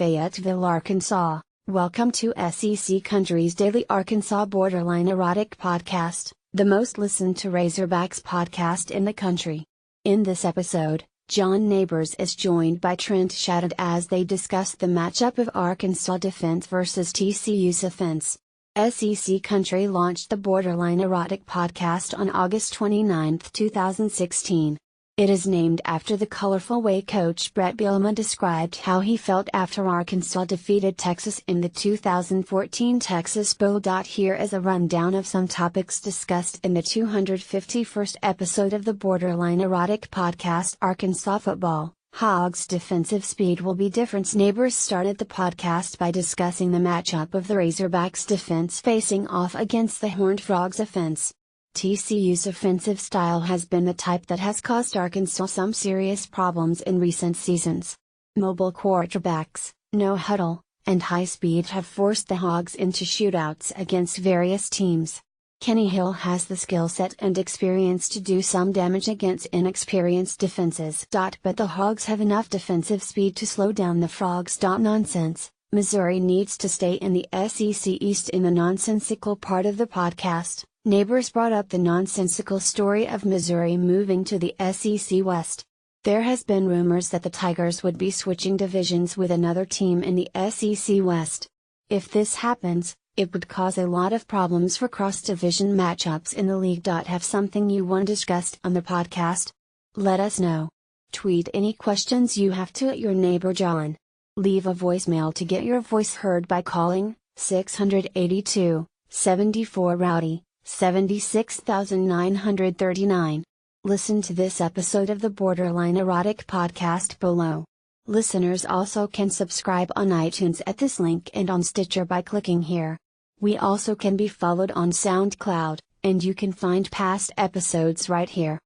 Fayetteville, Arkansas. Welcome to SEC Country's daily Arkansas borderline erotic podcast, the most listened to Razorbacks podcast in the country. In this episode, John Neighbors is joined by Trent Shadid as they discuss the matchup of Arkansas defense versus TCU's offense. SEC Country launched the Borderline Erotic podcast on August 29, 2016. It is named after the colorful way Coach Brett Bielema described how he felt after Arkansas defeated Texas in the 2014 Texas Bowl. Here is a rundown of some topics discussed in the 251st episode of the Borderline Erotic podcast. Arkansas football, Hogs' defensive speed will be different. Neighbors started the podcast by discussing the matchup of the Razorbacks defense facing off against the Horned Frogs offense. TCU's offensive style has been the type that has caused Arkansas some serious problems in recent seasons. Mobile quarterbacks, no huddle, and high speed have forced the Hogs into shootouts against various teams. Kenny Hill has the skill set and experience to do some damage against inexperienced defenses. But the Hogs have enough defensive speed to slow down the Frogs. Nonsense. Missouri needs to stay in the SEC East. In the nonsensical part of the podcast, Neighbors brought up the nonsensical story of Missouri moving to the SEC West. There has been rumors that the Tigers would be switching divisions with another team in the SEC West. If this happens, it would cause a lot of problems for cross-division matchups in the league. Have something you want discussed on the podcast? Let us know. Tweet any questions you have to your neighbor John. Leave a voicemail to get your voice heard by calling 682 74 Rowdy 76939. Listen to this episode of the Borderline Erotic podcast below. Listeners also can subscribe on iTunes at this link and on Stitcher by clicking here. We also can be followed on SoundCloud, and you can find past episodes right here.